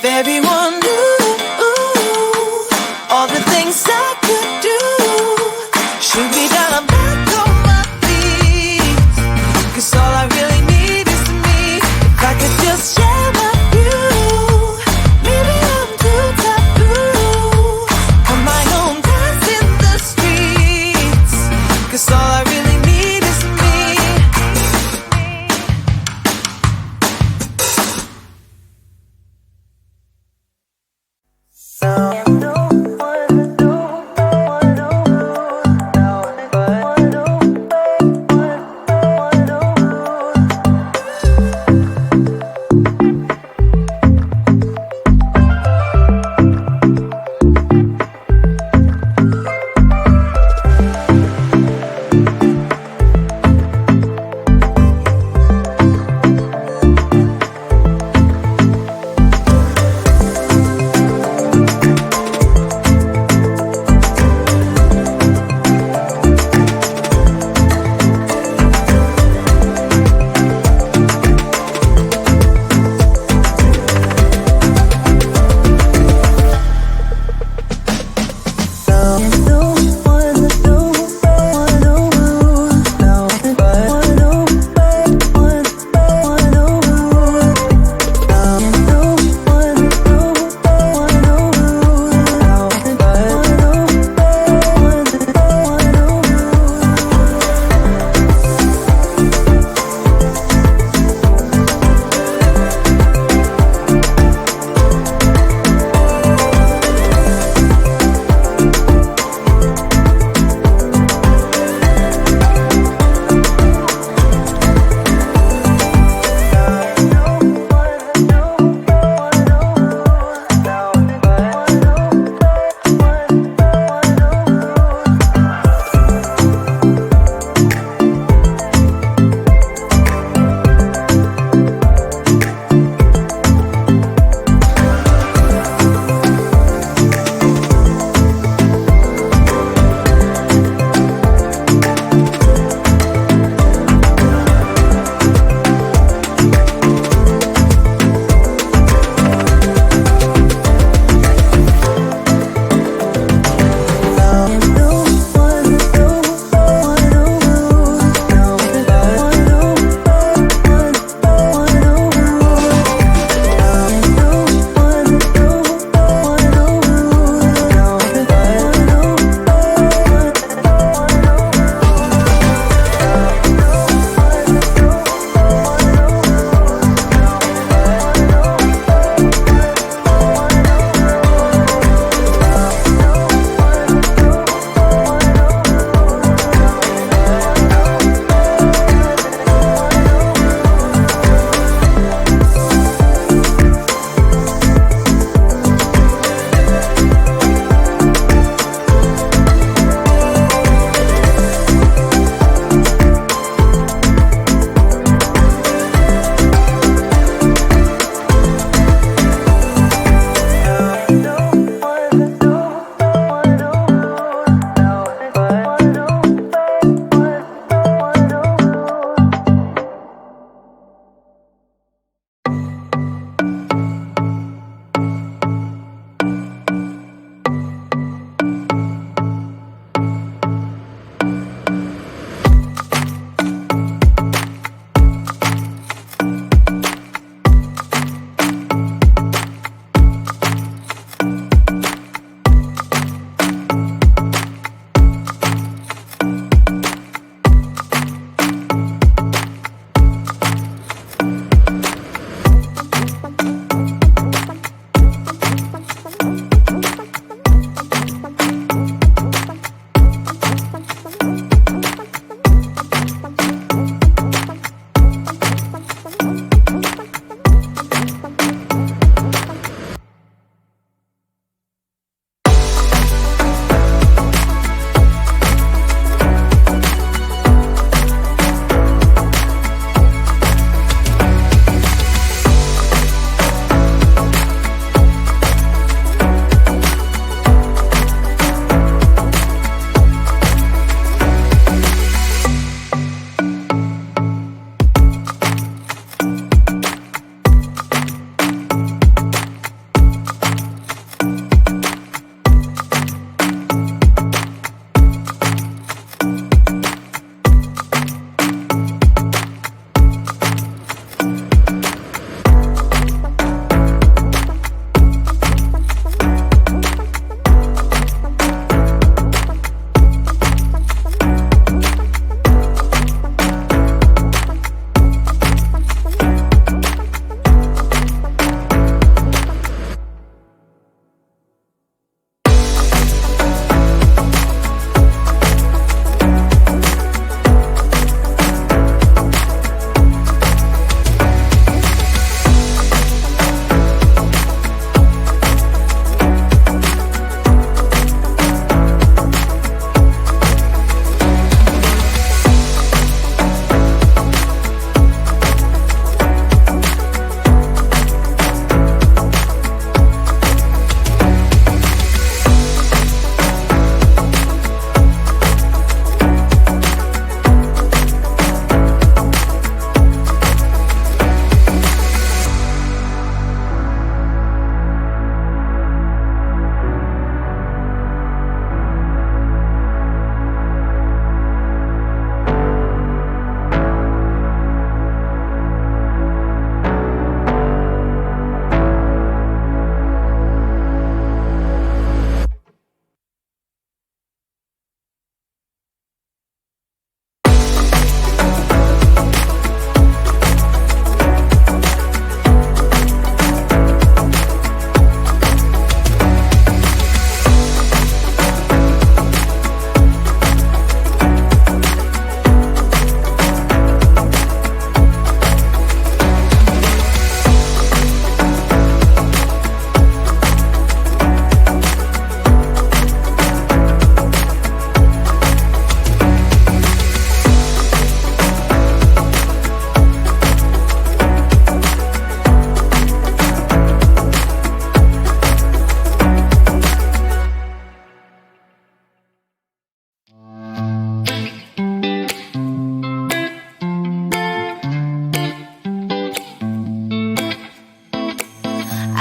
If everyone knew all the things I could do, shoot me down, I'm back on my feet. 'Cause all I really need is me. If I could just share my view, maybe I'm too taboo. On my own, dance in the streets. 'Cause all I really need is me.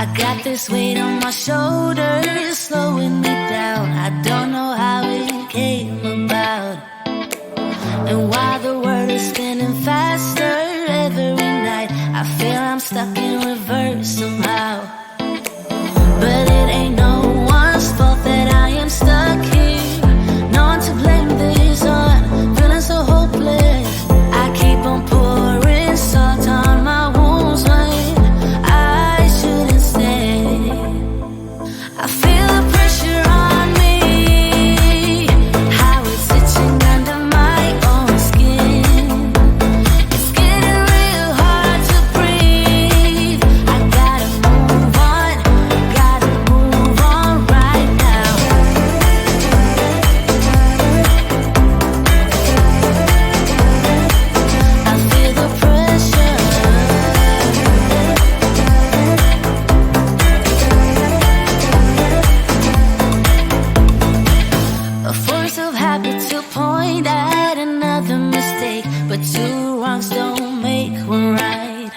I got this weight on my shoulders, slowing me down. I don't know how it came about. And while the world is spinning faster every night, I feel I'm stuck in reverse somehow. But it ain't no one's fault that I am stuck here. No one to blame this on, feeling so hopeless. I keep on pouring salt on my wounds when I shouldn't stay. I feel the pressure on me, how it's itching under my own skin. It's getting real hard to breathe. I gotta move on right now. I feel the pressure. A force of habit to point at another mistake, but two wrongs don't make one right.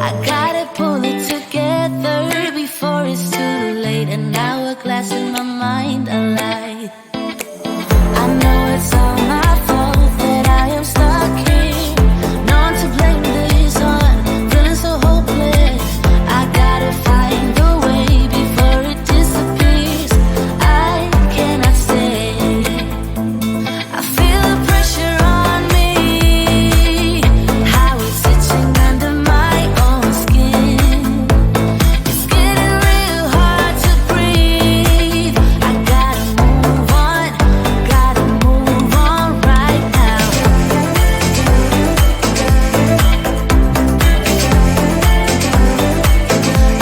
I gotta pull it together before it's too late. An hourglass in my mind, a light. I know it's all my fault that I am stuck here. No one to blame this on, feeling so hopeless. I gotta find a way before it disappears. I cannot stay. I feel the pressure on me, how it's itching under my own skin. It's getting real hard to breathe. I gotta move on right now.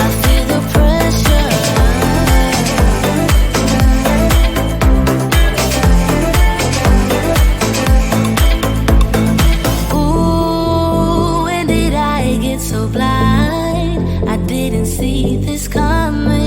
I feel the pressure. Ooh, when did I get so blind? I didn't see this coming.